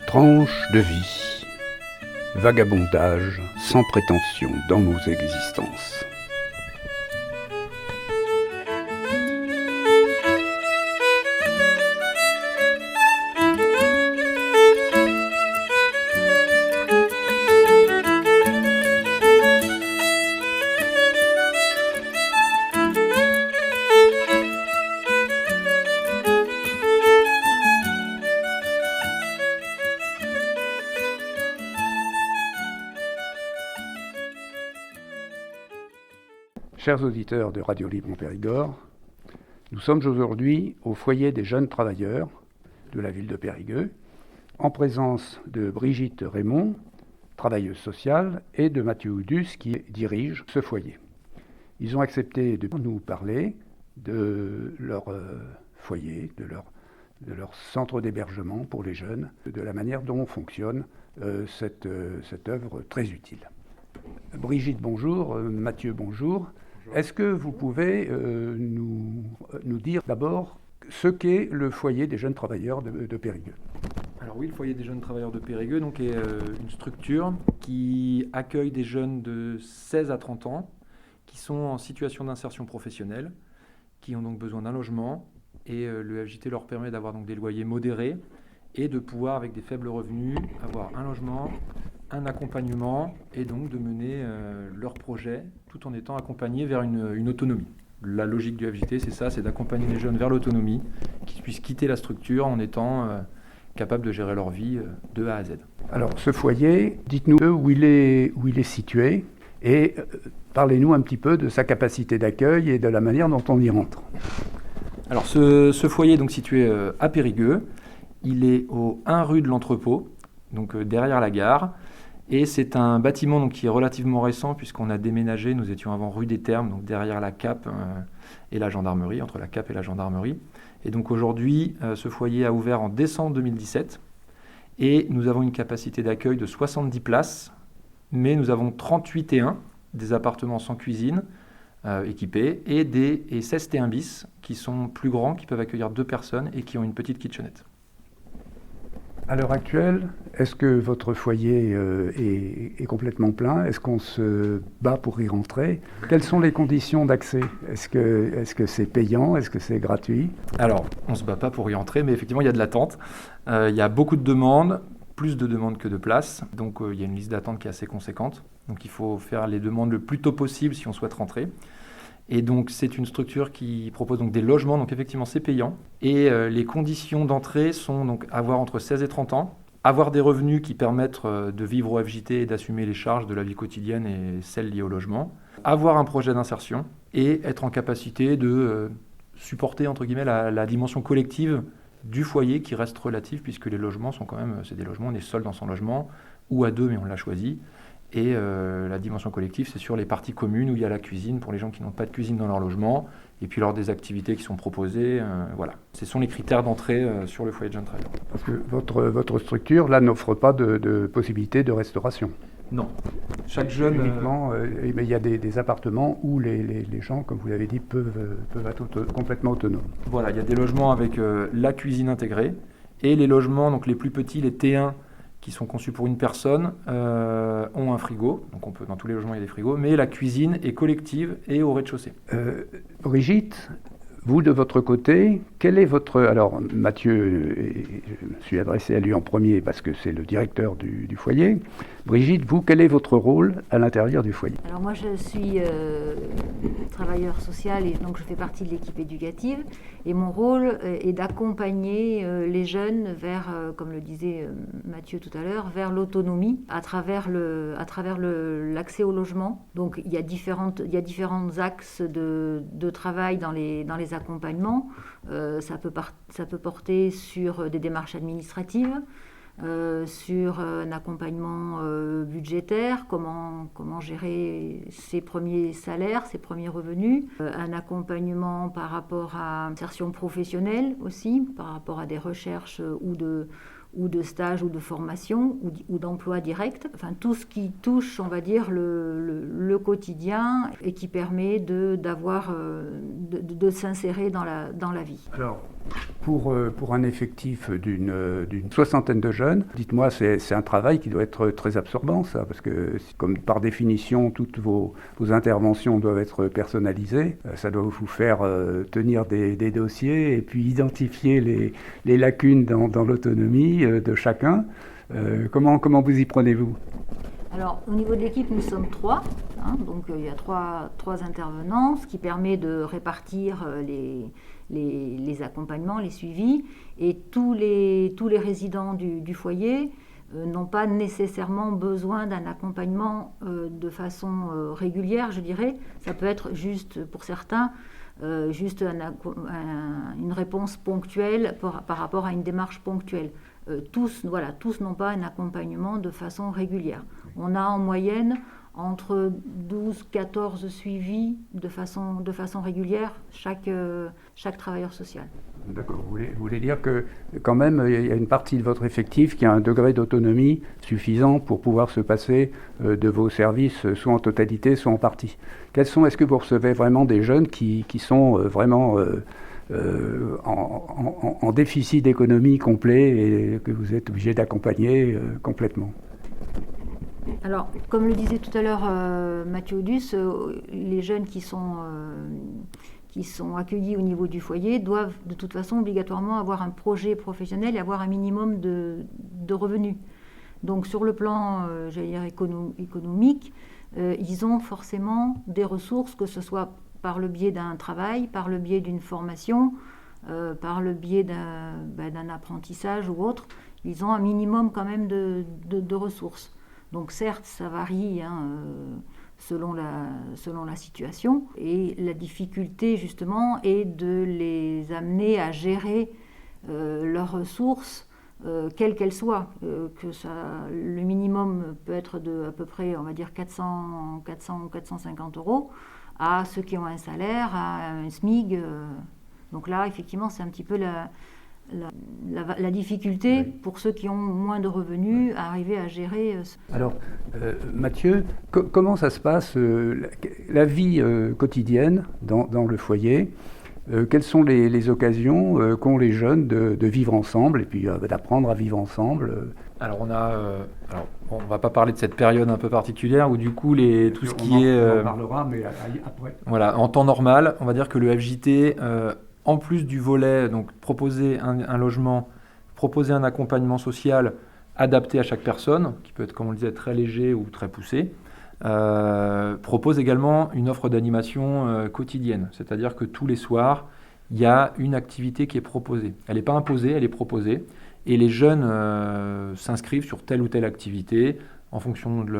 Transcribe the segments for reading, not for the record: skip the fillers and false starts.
Tranche de vie, vagabondage sans prétention dans nos existences. Chers auditeurs de Radio Libre en Périgord, nous sommes aujourd'hui au foyer des jeunes travailleurs de la ville de Périgueux, en présence de Brigitte Raymond, travailleuse sociale, et de Mathieu Oudus, qui dirige ce foyer. Ils ont accepté de nous parler de leur foyer, de leur centre d'hébergement pour les jeunes, de la manière dont fonctionne cette œuvre très utile. Brigitte, bonjour. Mathieu, bonjour. Est-ce que vous pouvez nous dire d'abord ce qu'est le foyer des jeunes travailleurs de Périgueux? Alors oui, le foyer des jeunes travailleurs de Périgueux donc, est une structure qui accueille des jeunes de 16 à 30 ans qui sont en situation d'insertion professionnelle, qui ont donc besoin d'un logement, et le FJT leur permet d'avoir donc des loyers modérés et de pouvoir, avec des faibles revenus, avoir un logement, un accompagnement, et donc de mener leur projet tout en étant accompagnés vers une autonomie. La logique du FJT, c'est ça, c'est d'accompagner les jeunes vers l'autonomie, qu'ils puissent quitter la structure en étant capables de gérer leur vie de A à Z. Alors ce foyer, dites-nous où il est situé, et parlez-nous un petit peu de sa capacité d'accueil et de la manière dont on y rentre. Alors ce foyer est donc situé à Périgueux, il est au 1 rue de l'Entrepôt, donc derrière la gare. Et c'est un bâtiment donc, qui est relativement récent puisqu'on a déménagé, nous étions avant rue des Thermes, donc derrière la CAP et la gendarmerie, entre la CAP et la gendarmerie. Et donc aujourd'hui, ce foyer a ouvert en décembre 2017 et nous avons une capacité d'accueil de 70 places, mais nous avons 38 T1, des appartements sans cuisine équipés, et 16 T1 bis qui sont plus grands, qui peuvent accueillir 2 personnes et qui ont une petite kitchenette. À l'heure actuelle, est-ce que votre foyer est complètement plein? Est-ce qu'on se bat pour y rentrer? Quelles sont les conditions d'accès? Est-ce que c'est payant? Est-ce que c'est gratuit? Alors, on ne se bat pas pour y entrer, mais effectivement, il y a de l'attente. Il y a beaucoup de demandes, plus de demandes que de places. Donc, il y a une liste d'attente qui est assez conséquente. Donc, il faut faire les demandes le plus tôt possible si on souhaite rentrer. Et donc, c'est une structure qui propose donc des logements, donc effectivement, c'est payant. Et les conditions d'entrée sont donc avoir entre 16 et 30 ans, avoir des revenus qui permettent de vivre au FJT et d'assumer les charges de la vie quotidienne et celles liées au logement, avoir un projet d'insertion et être en capacité de supporter, entre guillemets, la dimension collective du foyer qui reste relative puisque les logements sont quand même, c'est des logements, on est seul dans son logement ou à 2 mais on l'a choisi. Et la dimension collective, c'est sur les parties communes où il y a la cuisine pour les gens qui n'ont pas de cuisine dans leur logement, et puis lors des activités qui sont proposées. Voilà. Ce sont les critères d'entrée sur le foyer de jeunes travailleurs. Parce que votre structure, là, n'offre pas de possibilité de restauration. Non. Chaque jeune... Uniquement, mais il y a des appartements où les gens, comme vous l'avez dit, peuvent être complètement autonomes. Voilà, il y a des logements avec la cuisine intégrée, et les logements, donc les plus petits, les T1, qui sont conçus pour une personne, ont un frigo. Donc dans tous les logements, il y a des frigos. Mais la cuisine est collective et au rez-de-chaussée. Brigitte, vous, de votre côté, quel est votre... Alors, Mathieu, je me suis adressé à lui en premier parce que c'est le directeur du foyer. Brigitte, vous, quel est votre rôle à l'intérieur du foyer? Alors moi, je suis travailleur social et donc je fais partie de l'équipe éducative. Et mon rôle est d'accompagner les jeunes vers, comme le disait Mathieu tout à l'heure, vers l'autonomie à travers l'accès au logement. Donc il y a différents axes de travail dans les accompagnements. Ça peut porter sur des démarches administratives, sur un accompagnement budgétaire, comment gérer ses premiers salaires, ses premiers revenus, un accompagnement par rapport à l'insertion professionnelle aussi, par rapport à des recherches ou ou de stage ou de formation ou d'emploi direct, enfin tout ce qui touche, on va dire, le quotidien et qui permet de s'insérer dans la vie. Alors, pour un effectif d'une soixantaine de jeunes, dites-moi, c'est un travail qui doit être très absorbant, ça, parce que comme par définition, toutes vos interventions doivent être personnalisées, ça doit vous faire tenir des dossiers et puis identifier les lacunes dans l'autonomie de chacun. Comment vous y prenez-vous ? Alors, au niveau de l'équipe, nous sommes 3, donc il y a trois intervenants, ce qui permet de répartir les accompagnements, les suivis, et tous les résidents du foyer n'ont pas nécessairement besoin d'un accompagnement de façon régulière, je dirais. Ça peut être juste, pour certains, juste une réponse ponctuelle par rapport à une démarche ponctuelle. Tous n'ont pas un accompagnement de façon régulière. On a en moyenne entre 12-14 suivis de façon régulière chaque travailleur social. D'accord. Vous voulez dire que quand même, il y a une partie de votre effectif qui a un degré d'autonomie suffisant pour pouvoir se passer de vos services, soit en totalité, soit en partie. Est-ce que vous recevez vraiment des jeunes qui sont vraiment en déficit d'économie complet et que vous êtes obligé d'accompagner complètement ? Alors, comme le disait tout à l'heure Mathieu Audus, les jeunes qui sont accueillis au niveau du foyer doivent de toute façon obligatoirement avoir un projet professionnel et avoir un minimum de revenus. Donc sur le plan économique, ils ont forcément des ressources, que ce soit par le biais d'un travail, par le biais d'une formation, par le biais d'un apprentissage ou autre. Ils ont un minimum quand même de ressources. Donc certes, ça varie selon la situation. Et la difficulté, justement, est de les amener à gérer leurs ressources, quelles qu'elles soient. Le minimum peut être de à peu près, on va dire, 400 ou 450 euros, à ceux qui ont un salaire, à un SMIG. Donc là, effectivement, c'est un petit peu la difficulté pour ceux qui ont moins de revenus à arriver à gérer. Alors, Mathieu, comment ça se passe, la vie quotidienne dans le foyer? Quelles sont les occasions qu'ont les jeunes de vivre ensemble et puis d'apprendre à vivre ensemble? Alors on ne va pas parler de cette période un peu particulière où du coup tout ce qui est... On en parlera, mais après. Voilà, en temps normal, on va dire que le FJT... en plus du volet, donc proposer un logement, proposer un accompagnement social adapté à chaque personne, qui peut être, comme on le disait, très léger ou très poussé, propose également une offre d'animation quotidienne. C'est-à-dire que tous les soirs, il y a une activité qui est proposée. Elle n'est pas imposée, elle est proposée. Et les jeunes s'inscrivent sur telle ou telle activité en fonction de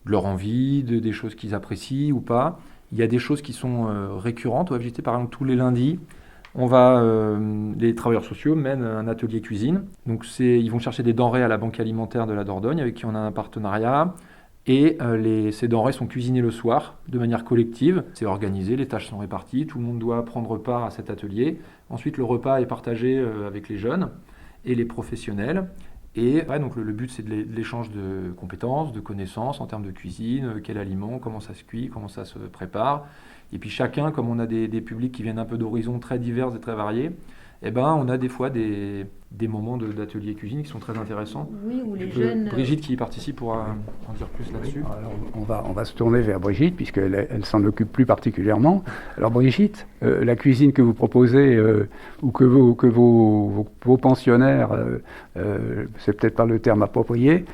leur envie, des choses qu'ils apprécient ou pas. Il y a des choses qui sont récurrentes au FJT, par exemple tous les lundis, les travailleurs sociaux mènent un atelier cuisine. Donc ils vont chercher des denrées à la banque alimentaire de la Dordogne avec qui on a un partenariat. Et ces denrées sont cuisinées le soir de manière collective. C'est organisé, les tâches sont réparties, tout le monde doit prendre part à cet atelier. Ensuite, le repas est partagé avec les jeunes et les professionnels. Et donc le but, c'est de l'échange de compétences, de connaissances en termes de cuisine, quel aliment, comment ça se cuit, comment ça se prépare. Et puis chacun, comme on a des publics qui viennent un peu d'horizons très divers et très variés, on a des fois des moments d'atelier cuisine qui sont très intéressants. Oui, où les jeunes... Brigitte qui y participe pourra en dire plus là-dessus. Oui, alors on va se tourner vers Brigitte puisqu'elle s'en occupe plus particulièrement. Alors Brigitte, la cuisine que vous proposez ou que vos pensionnaires, c'est peut-être pas le terme approprié,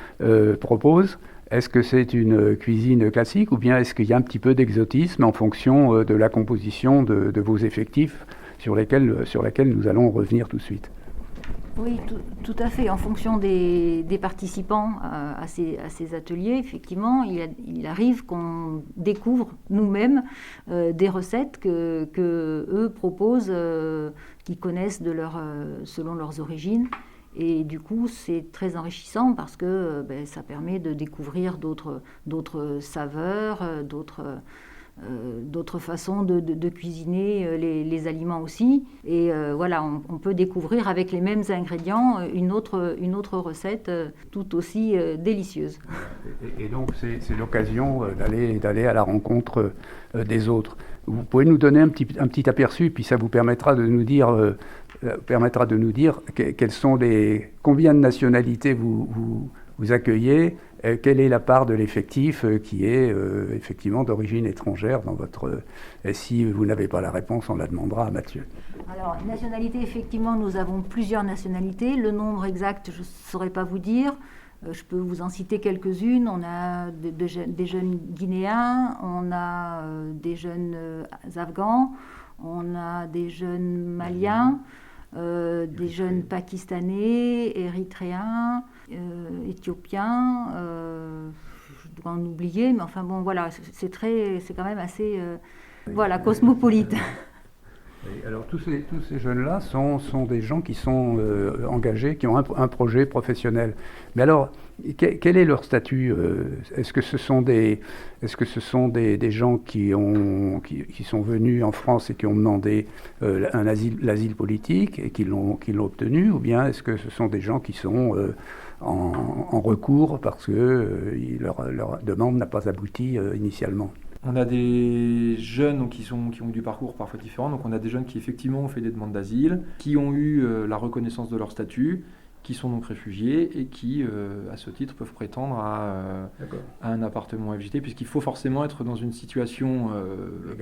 proposent, est-ce que c'est une cuisine classique ou bien est-ce qu'il y a un petit peu d'exotisme en fonction de la composition de vos effectifs sur lesquels nous allons revenir tout de suite? Oui, tout à fait. En fonction des participants à ces ateliers, effectivement, il arrive qu'on découvre nous-mêmes des recettes que eux proposent, qu'ils connaissent selon leurs origines. Et du coup, c'est très enrichissant parce que ça permet de découvrir d'autres saveurs, d'autres façons de cuisiner les aliments aussi. Et voilà, on peut découvrir avec les mêmes ingrédients une autre recette tout aussi délicieuse. Et donc c'est l'occasion d'aller à la rencontre des autres. Vous pouvez nous donner un petit aperçu, puis ça vous permettra de nous dire combien de nationalités vous accueillez, quelle est la part de l'effectif qui est effectivement d'origine étrangère dans votre... Et si vous n'avez pas la réponse, on la demandera à Mathieu. Alors, nationalité, effectivement, nous avons plusieurs nationalités. Le nombre exact, je ne saurais pas vous dire. Je peux vous en citer quelques-unes. On a des jeunes Guinéens, on a des jeunes Afghans, on a des jeunes Maliens, des jeunes Pakistanais, Érythréens, Éthiopiens. Je dois en oublier, mais enfin bon, voilà, c'est quand même assez cosmopolite. Et alors tous ces jeunes-là sont des gens qui sont engagés, qui ont un projet professionnel. Mais alors, quel est leur statut? Est-ce que ce sont des gens qui sont venus en France et qui ont demandé l'asile politique et qui l'ont obtenu, ou bien est-ce que ce sont des gens qui sont en recours parce que leur demande n'a pas abouti initialement? On a des jeunes qui ont eu du parcours parfois différents. Donc on a des jeunes qui effectivement ont fait des demandes d'asile, qui ont eu la reconnaissance de leur statut, qui sont donc réfugiés et qui, à ce titre, peuvent prétendre à un appartement FJT, puisqu'il faut forcément être dans une situation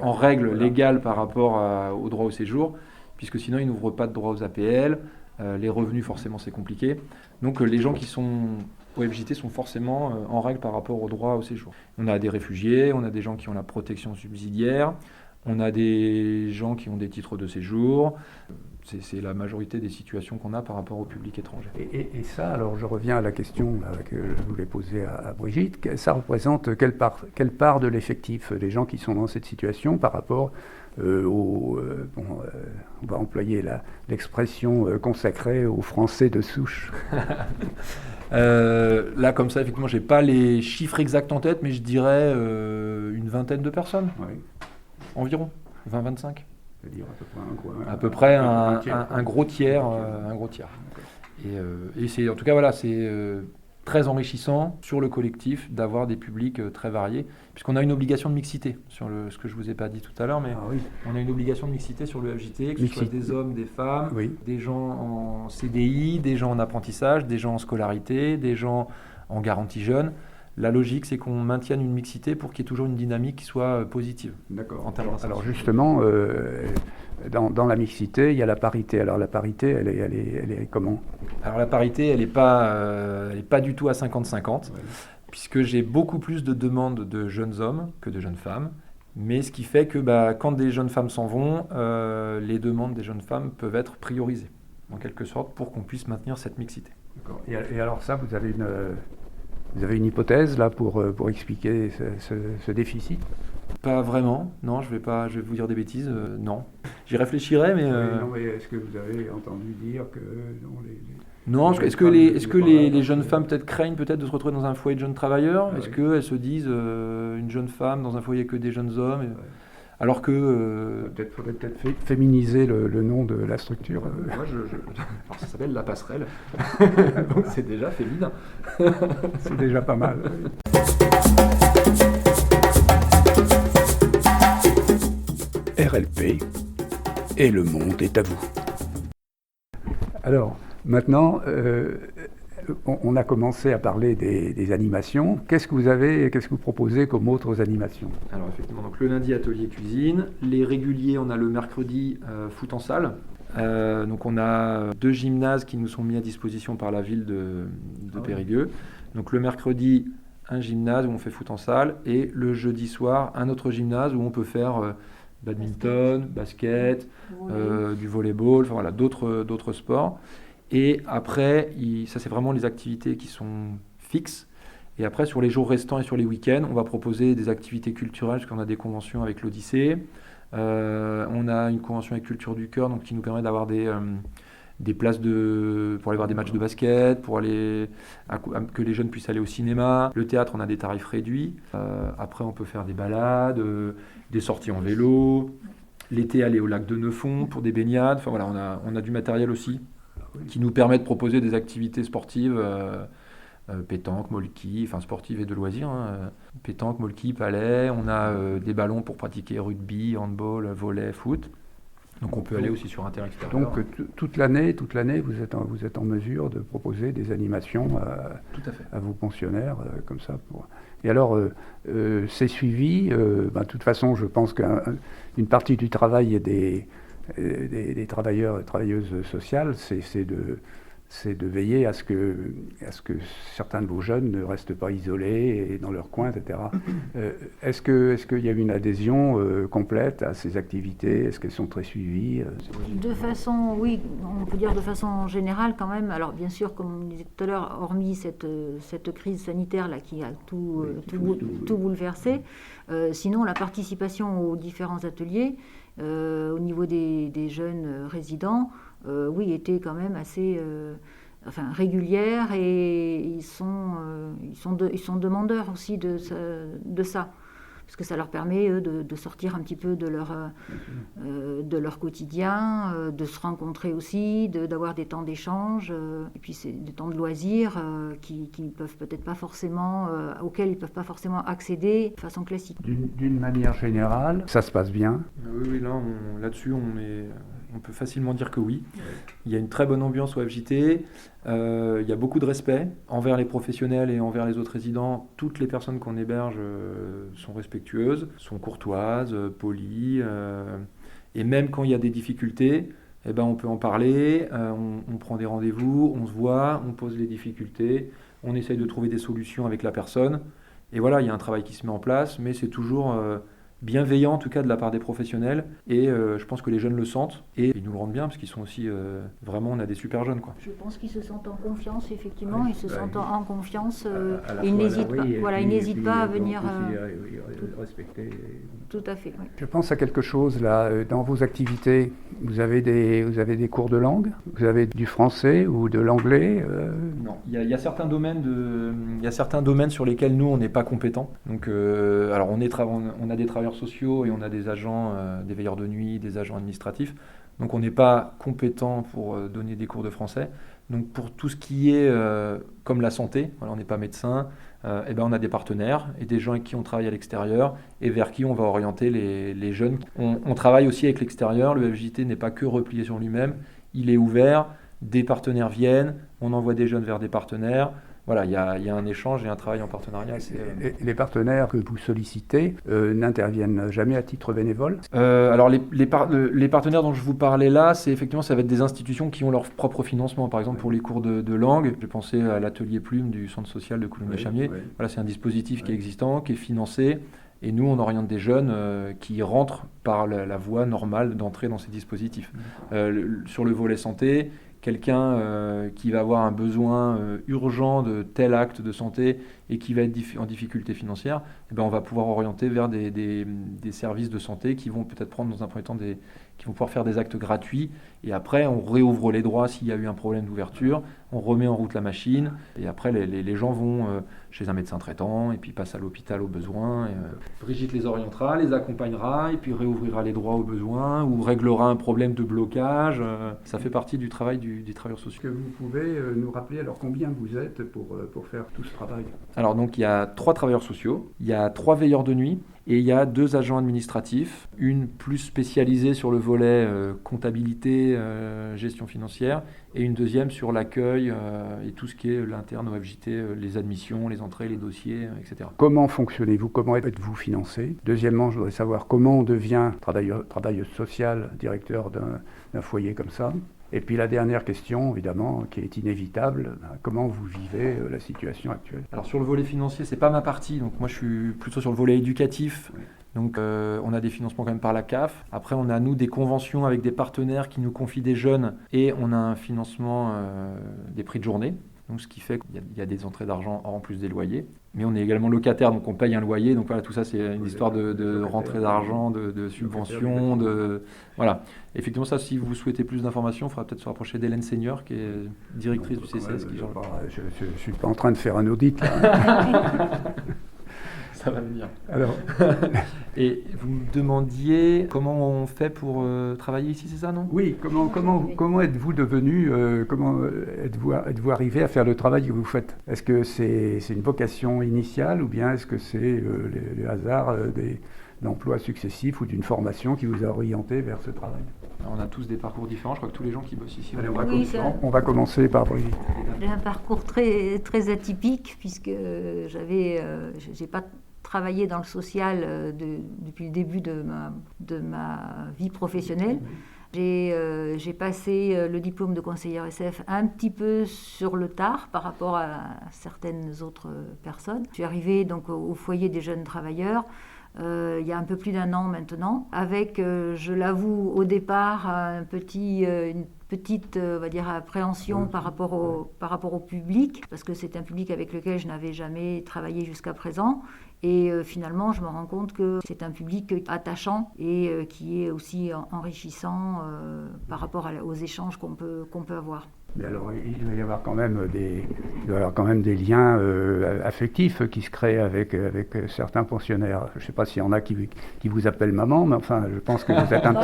en règle légale par rapport au droit au séjour, puisque sinon ils n'ouvrent pas de droit aux APL. Les revenus, forcément, c'est compliqué. Donc les gens qui sont au FJT sont forcément en règle par rapport au droit au séjour. On a des réfugiés, on a des gens qui ont la protection subsidiaire, on a des gens qui ont des titres de séjour. C'est la majorité des situations qu'on a par rapport au public étranger. Et ça, alors je reviens à la question que je voulais poser à Brigitte. Ça représente quelle part de l'effectif des gens qui sont dans cette situation par rapport on va employer l'expression consacrée aux Français de souche. Là, comme ça, effectivement, j'ai pas les chiffres exacts en tête, mais je dirais une vingtaine de personnes, environ, 20-25. C'est-à-dire à peu près un gros tiers. Un gros tiers. Et c'est, en tout cas, voilà, c'est très enrichissant sur le collectif d'avoir des publics très variés, puisqu'on a une obligation de mixité, sur ce que je ne vous ai pas dit tout à l'heure, mais on a une obligation de mixité sur le FJT, que ce soit des hommes, des femmes, des gens en CDI, des gens en apprentissage, des gens en scolarité, des gens en garantie jeune. La logique, c'est qu'on maintienne une mixité pour qu'il y ait toujours une dynamique qui soit positive. D'accord. Alors justement, dans la mixité, il y a la parité. Alors la parité, elle est comment? Alors la parité, elle n'est pas du tout à 50-50, puisque j'ai beaucoup plus de demandes de jeunes hommes que de jeunes femmes. Mais ce qui fait que quand des jeunes femmes s'en vont, les demandes des jeunes femmes peuvent être priorisées, en quelque sorte, pour qu'on puisse maintenir cette mixité. D'accord. Et alors ça, vous avez une hypothèse là pour expliquer ce déficit? Pas vraiment, non, je vais vous dire des bêtises, non. J'y réfléchirai, mais... Non, mais est-ce que vous avez entendu dire que... Non, est-ce que les jeunes femmes peut-être craignent peut-être de se retrouver dans un foyer de jeunes travailleurs? Est-ce qu'elles se disent une jeune femme dans un foyer que des jeunes hommes alors que... Faudrait peut-être féminiser le nom de la structure. Moi, alors, ça s'appelle La Passerelle. Donc c'est déjà féminin. C'est déjà pas mal. RLP et le monde est à vous. Alors, maintenant, on a commencé à parler des animations. Qu'est-ce que vous proposez comme autres animations? Alors effectivement, donc le lundi atelier cuisine, les réguliers, on a le mercredi foot en salle. Donc on a 2 gymnases qui nous sont mis à disposition par la ville de Périgueux. Donc le mercredi, un gymnase où on fait foot en salle, et le jeudi soir, un autre gymnase où on peut faire badminton, basket, du volleyball, enfin voilà, d'autres sports. Et après, ça c'est vraiment les activités qui sont fixes. Et après, sur les jours restants et sur les week-ends, on va proposer des activités culturelles, parce qu'on a des conventions avec l'Odyssée. On a une convention avec Culture du Cœur, donc qui nous permet d'avoir des places pour aller voir des matchs de basket, que les jeunes puissent aller au cinéma. Le théâtre, on a des tarifs réduits. Après, on peut faire des balades, des sorties en vélo. L'été, aller au lac de Neufond pour des baignades. Enfin voilà, on a du matériel aussi qui nous permet de proposer des activités sportives, pétanque, molki, enfin sportives et de loisirs. Pétanque, molki, palais. On a des ballons pour pratiquer rugby, handball, volley, foot. Donc on peut aller aussi sur un terrain extérieur. Donc toute l'année, vous êtes en mesure de proposer des animations Tout à fait. à vos pensionnaires comme ça. Et alors, c'est suivi. De toute façon, je pense qu'une partie du travail des travailleurs et travailleuses sociales, c'est de veiller à ce que certains de vos jeunes ne restent pas isolés et dans leur coin, etc. Est-ce qu'il y a une adhésion complète à ces activités? Est-ce qu'elles sont très suivies? De façon, oui, on peut dire de façon générale quand même. Alors bien sûr, comme on disait tout à l'heure, hormis cette crise sanitaire là qui a tout bouleversé, sinon la participation aux différents ateliers au niveau des jeunes résidents, oui, était quand même assez régulière, et ils sont demandeurs aussi de ça. Parce que ça leur permet de sortir un petit peu de leur quotidien, de se rencontrer aussi, d'avoir des temps d'échange, et puis c'est des temps de loisirs auxquels ils peuvent pas forcément accéder de façon classique. D'une manière générale, ça se passe bien? Oui, là-dessus, on peut facilement dire que oui. Il y a une très bonne ambiance au FJT, il y a beaucoup de respect envers les professionnels et envers les autres résidents. Toutes les personnes qu'on héberge sont respectueuses, sont courtoises, polies, et même quand il y a des difficultés, on peut en parler, on prend des rendez-vous, on se voit, on pose les difficultés, on essaye de trouver des solutions avec la personne, et voilà, il y a un travail qui se met en place, mais c'est toujours bienveillant en tout cas de la part des professionnels, et je pense que les jeunes le sentent et ils nous le rendent bien parce qu'ils sont aussi vraiment, on a des super jeunes quoi. Je pense qu'ils se sentent en confiance, effectivement, ils se sentent en confiance, ils n'hésitent pas à venir respecter. Tout à fait, oui. Je pense à quelque chose là, dans vos activités, vous avez des cours de langue, vous avez du français ou de l'anglais? Non, il y a certains domaines sur lesquels nous on n'est pas compétents. Donc alors on a des travailleurs sociaux et on a des agents, des veilleurs de nuit, des agents administratifs. Donc on n'est pas compétent pour donner des cours de français. Donc pour tout ce qui est comme la santé, voilà, on n'est pas médecin, on a des partenaires et des gens avec qui on travaille à l'extérieur et vers qui on va orienter les jeunes. On travaille aussi avec l'extérieur, le FJT n'est pas que replié sur lui-même, il est ouvert, des partenaires viennent, on envoie des jeunes vers des partenaires. Voilà, il y a un échange et un travail en partenariat. Les partenaires que vous sollicitez n'interviennent jamais à titre bénévole? Alors les partenaires dont je vous parlais là, ça va être des institutions qui ont leur propre financement. Par exemple, pour les cours de langue, je pensais à l'atelier Plume du centre social de Coulommiers-Chamiers. Oui. Voilà, c'est un dispositif qui est existant, qui est financé. Et nous, on oriente des jeunes qui rentrent par la voie normale d'entrer dans ces dispositifs. Sur le volet santé, quelqu'un qui va avoir un besoin urgent de tel acte de santé et qui va être en difficulté financière, on va pouvoir orienter vers des services de santé qui vont peut-être prendre dans un premier temps qui vont pouvoir faire des actes gratuits, et après on réouvre les droits s'il y a eu un problème d'ouverture, on remet en route la machine, et après les gens vont chez un médecin traitant et puis passent à l'hôpital au besoin. Brigitte les orientera, les accompagnera et puis réouvrira les droits au besoin ou réglera un problème de blocage. Ça fait partie du travail des travailleurs sociaux. Est-ce que vous pouvez nous rappeler alors combien vous êtes pour faire tout ce travail? Alors donc il y a 3 travailleurs sociaux, il y a 3 veilleurs de nuit et il y a 2 agents administratifs, une plus spécialisée sur le volet comptabilité, gestion financière, et une deuxième sur l'accueil et tout ce qui est l'interne au FJT, les admissions, les entrées, les dossiers, etc. Comment fonctionnez-vous? Comment êtes-vous financé? Deuxièmement, je voudrais savoir comment on devient travailleuse sociale, directeur d'un foyer comme ça. Et puis la dernière question, évidemment, qui est inévitable, comment vous vivez la situation actuelle? Alors sur le volet financier, c'est pas ma partie, donc moi je suis plutôt sur le volet éducatif. Oui. Donc on a des financements quand même par la CAF. Après on a nous des conventions avec des partenaires qui nous confient des jeunes et on a un financement des prix de journée. Donc ce qui fait qu'il y a des entrées d'argent en plus des loyers. Mais on est également locataire, donc on paye un loyer. Donc voilà, tout ça, c'est une histoire de rentrée d'argent, de subventions. Voilà. Effectivement, ça, si vous souhaitez plus d'informations, il faudra peut-être se rapprocher d'Hélène Seigneur, qui est directrice du CCS. Je ne suis pas en train de faire un audit, là. Ça va venir. Alors. Et vous me demandiez comment on fait pour travailler ici, c'est ça, non? Oui, comment êtes-vous devenu, comment êtes-vous arrivé à faire le travail que vous faites? Est-ce que c'est une vocation initiale ou bien est-ce que c'est le hasard d'emplois successifs ou d'une formation qui vous a orienté vers ce travail? Alors, on a tous des parcours différents, je crois que tous les gens qui bossent ici on va commencer par Brigitte. J'ai un parcours très, très atypique puisque j'ai pas travaillé dans le social depuis le début de ma vie professionnelle. J'ai passé le diplôme de conseillère SF un petit peu sur le tard par rapport à certaines autres personnes. Je suis arrivée donc au foyer des jeunes travailleurs il y a un peu plus d'1 an maintenant, avec, je l'avoue, au départ, une petite on va dire, appréhension par rapport au public, parce que c'est un public avec lequel je n'avais jamais travaillé jusqu'à présent. Et finalement, je me rends compte que c'est un public attachant et qui est aussi enrichissant par rapport aux échanges qu'on peut avoir. Mais alors, il doit y avoir quand même des liens affectifs qui se créent avec certains pensionnaires. Je ne sais pas s'il y en a qui vous appellent maman, mais enfin, je pense que vous êtes un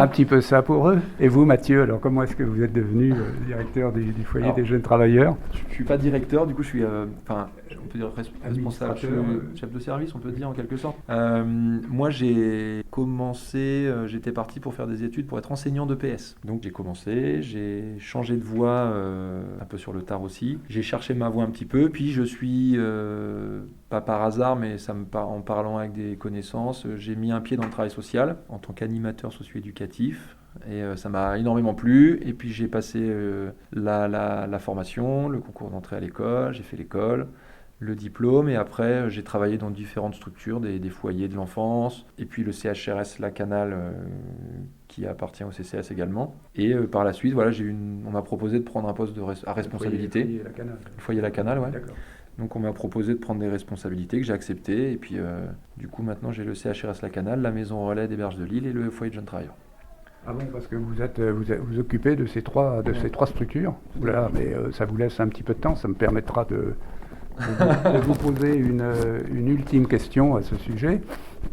petit peu ça pour eux. Et vous, Mathieu, alors comment est-ce que vous êtes devenu directeur du foyer des jeunes travailleurs? Je ne suis pas directeur, du coup, je suis, on peut dire responsable, chef de service, on peut dire en quelque sorte. Moi, j'ai commencé, j'étais parti pour faire des études pour être enseignant de PS. Donc, j'ai commencé, j'ai changé de voie un peu sur le tard aussi. J'ai cherché ma voie un petit peu, puis je suis, pas par hasard, mais en parlant avec des connaissances, j'ai mis un pied dans le travail social en tant qu'animateur socio-éducatif. Et ça m'a énormément plu. Et puis j'ai passé la formation, le concours d'entrée à l'école, j'ai fait l'école, le diplôme, et après j'ai travaillé dans différentes structures, des foyers de l'enfance, et puis le CHRS La Canale qui appartient au CCS également. Et par la suite, voilà, on m'a proposé de prendre un poste à responsabilité. Le foyer La Canale, ouais. D'accord. Donc on m'a proposé de prendre des responsabilités que j'ai acceptées. Et puis du coup maintenant j'ai le CHRS La Canale, la maison relais des Berges de Lille et le foyer de jeunes travailleurs. Ah bon, parce que vous occupez de ces trois structures. Oula, mais ça vous laisse un petit peu de temps, ça me permettra de vous poser une ultime question à ce sujet.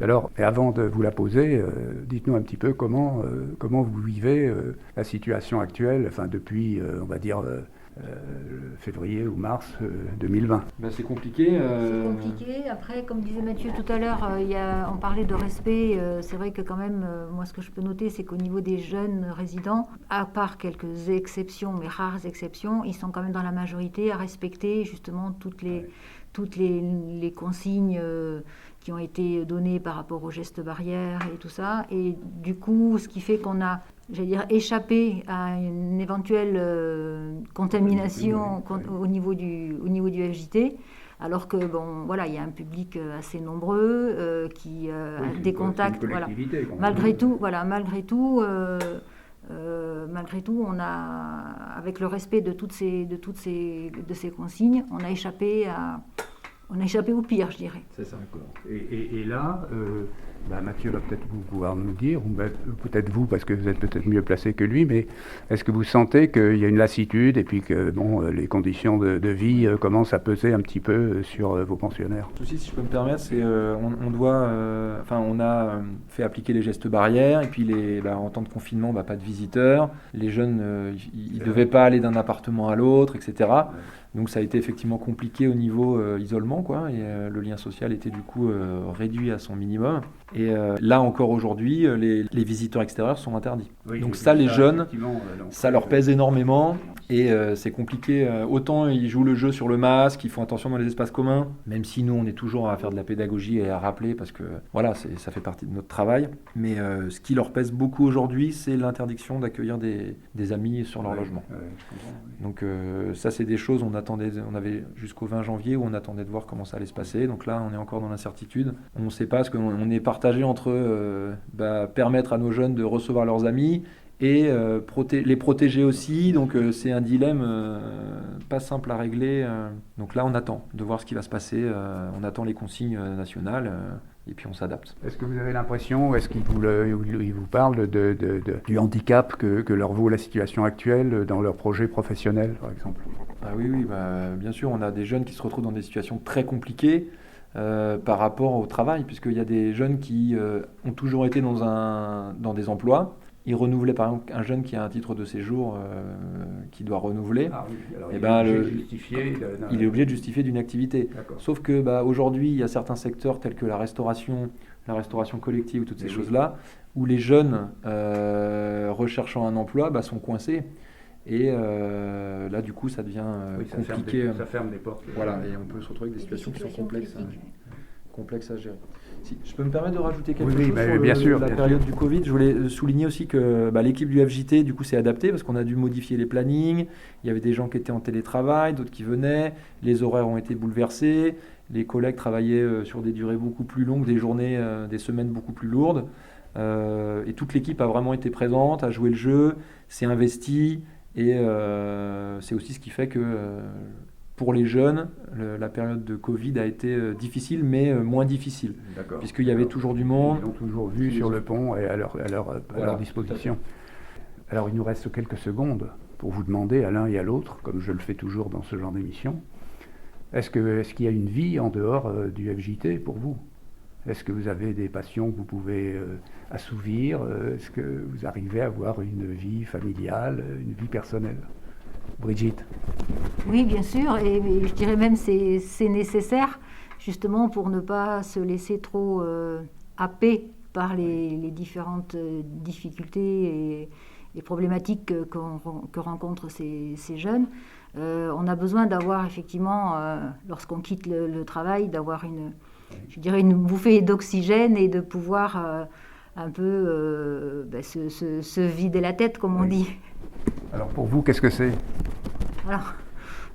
Alors, et avant de vous la poser, dites-nous un petit peu comment vous vivez la situation actuelle, enfin depuis, on va dire, février ou mars 2020. Ben, c'est compliqué. C'est compliqué. Après, comme disait Mathieu tout à l'heure, on parlait de respect. C'est vrai que quand même, moi, ce que je peux noter, c'est qu'au niveau des jeunes résidents, à part quelques exceptions, mais rares exceptions, ils sont quand même dans la majorité à respecter justement toutes les consignes qui ont été données par rapport aux gestes barrières et tout ça. Et du coup, ce qui fait qu'on a, j'allais dire, échappé à une éventuelle contamination au niveau du FJT, alors que bon, voilà, il y a un public assez nombreux qui a des contacts. Voilà. Malgré tout, on a, avec le respect de ces consignes, on a échappé au pire, je dirais. C'est ça. Et là, Mathieu va peut-être pouvoir nous dire, ou peut-être vous, parce que vous êtes peut-être mieux placé que lui, mais est-ce que vous sentez qu'il y a une lassitude et puis que les conditions de vie commencent à peser un petit peu sur vos pensionnaires? Le souci, si je peux me permettre, c'est on a fait appliquer les gestes barrières, et puis en temps de confinement, pas de visiteurs. Les jeunes, ils ne devaient pas aller d'un appartement à l'autre, etc. Ouais. Donc ça a été effectivement compliqué au niveau isolement, quoi, et le lien social était du coup réduit à son minimum. Et là encore aujourd'hui, les visiteurs extérieurs sont interdits. Oui, donc ça, les jeunes, ça leur pèse énormément, et c'est compliqué. Autant ils jouent le jeu sur le masque, ils font attention dans les espaces communs, même si nous on est toujours à faire de la pédagogie et à rappeler, parce que voilà, ça fait partie de notre travail. Mais ce qui leur pèse beaucoup aujourd'hui, c'est l'interdiction d'accueillir des amis sur leur logement. Donc ça, c'est des choses, on avait jusqu'au 20 janvier où on attendait de voir comment ça allait se passer. Donc là, on est encore dans l'incertitude. On ne sait pas, parce qu'on est partagé entre permettre à nos jeunes de recevoir leurs amis et les protéger aussi. Donc c'est un dilemme pas simple à régler. Donc là, on attend de voir ce qui va se passer. On attend les consignes nationales et puis on s'adapte. Est-ce que vous avez l'impression, est-ce qu'ils vous parlent du handicap que leur vaut la situation actuelle dans leur projet professionnel, par exemple? Ah oui, bien sûr, on a des jeunes qui se retrouvent dans des situations très compliquées par rapport au travail, puisqu'il y a des jeunes qui ont toujours été dans des emplois. Ils renouvelaient par exemple un jeune qui a un titre de séjour qui doit renouveler. Ah oui, alors il est obligé de justifier d'une activité. D'accord. Sauf que aujourd'hui, il y a certains secteurs tels que la restauration collective, toutes ces choses-là, où les jeunes recherchant un emploi sont coincés. Et là, du coup, ça devient compliqué. Ça ferme des portes. Voilà, et on peut se retrouver avec des situations qui sont complexes à gérer. Si je peux me permettre de rajouter quelque chose sur la période du Covid, je voulais souligner aussi que l'équipe du FJT du coup s'est adaptée parce qu'on a dû modifier les plannings. Il y avait des gens qui étaient en télétravail, d'autres qui venaient. Les horaires ont été bouleversés. Les collègues travaillaient sur des durées beaucoup plus longues, des journées, des semaines beaucoup plus lourdes. Et toute l'équipe a vraiment été présente, a joué le jeu, s'est investie. Et c'est aussi ce qui fait que pour les jeunes, la période de Covid a été difficile, mais moins difficile. D'accord. Puisqu'il y avait toujours du monde. Ils l'ont toujours vu sur le pont et à leur disposition. Alors il nous reste quelques secondes pour vous demander à l'un et à l'autre, comme je le fais toujours dans ce genre d'émission, est-ce qu'il y a une vie en dehors du FJT pour vous? Est-ce que vous avez des passions que vous pouvez assouvir? Est-ce que vous arrivez à avoir une vie familiale, une vie personnelle? Brigitte? Oui, bien sûr, et je dirais même que c'est nécessaire, justement, pour ne pas se laisser trop happer par les différentes difficultés et problématiques que rencontrent ces jeunes. On a besoin d'avoir, effectivement, lorsqu'on quitte le travail, d'avoir une bouffée d'oxygène et de pouvoir un peu se vider la tête, comme on dit. Alors pour vous, qu'est-ce que c'est? Alors,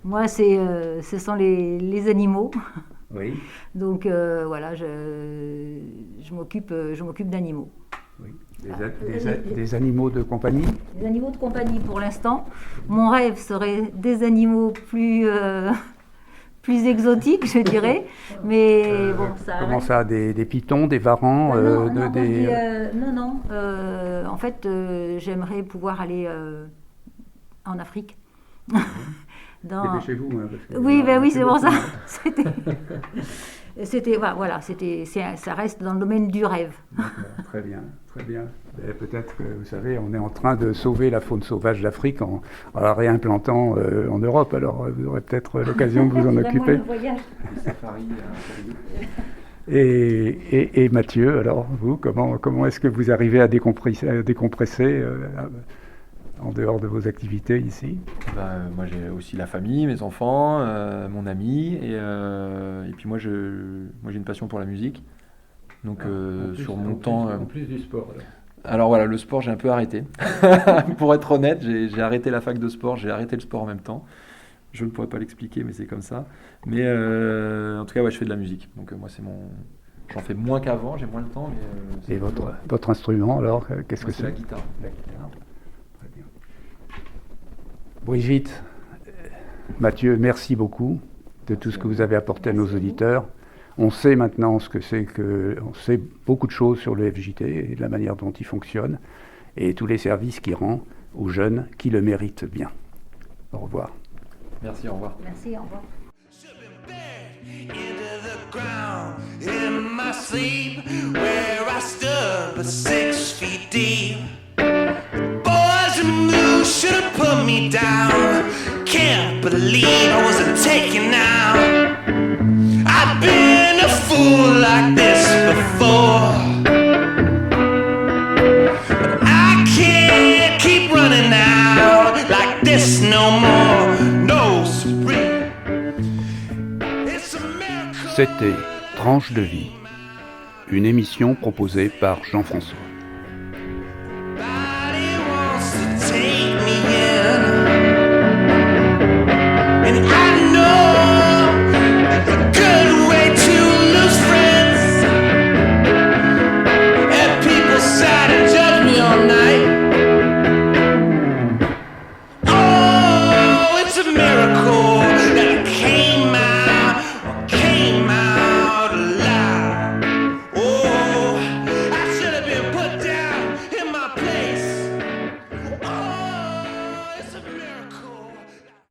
moi, ce sont les animaux. Oui. Donc voilà, je m'occupe d'animaux. Oui. Des animaux de compagnie? Des animaux de compagnie pour l'instant. Mon rêve serait des animaux plus exotiques, je dirais. Mais bon, ça. Comment ça? Des pitons, des varans? Non. En fait, j'aimerais pouvoir aller en Afrique. Dépêchez-vous. Oui, c'est pour ça. Ça reste dans le domaine du rêve. Très bien. Peut-être que, vous savez, on est en train de sauver la faune sauvage d'Afrique en la réimplantant en Europe. Alors, vous aurez peut-être l'occasion de vous en occuper. Et Mathieu, alors, vous, comment est-ce que vous arrivez à décompresser en dehors de vos activités ici? Moi, j'ai aussi la famille, mes enfants, mon ami, et puis moi, j'ai une passion pour la musique. Donc, sur mon temps... En plus du sport, alors voilà, le sport, j'ai un peu arrêté. Pour être honnête, j'ai arrêté la fac de sport, j'ai arrêté le sport en même temps. Je ne pourrais pas l'expliquer, mais c'est comme ça. Mais en tout cas, je fais de la musique. Donc moi, j'en fais moins qu'avant, j'ai moins le temps. Mais, et votre instrument, alors, qu'est-ce que c'est? La guitare. La guitare. Très bien. Brigitte, Mathieu, merci beaucoup de tout ce que vous avez apporté à nos auditeurs. On sait maintenant ce que c'est on sait beaucoup de choses sur le FJT et de la manière dont il fonctionne et tous les services qu'il rend aux jeunes qui le méritent bien. Au revoir. Merci, au revoir. Merci, au revoir. I've been a fool like this before, but I can't keep running out like this no more. No, Supreme. It's a miracle. C'était Tranche de vie, une émission proposée par Jean-François.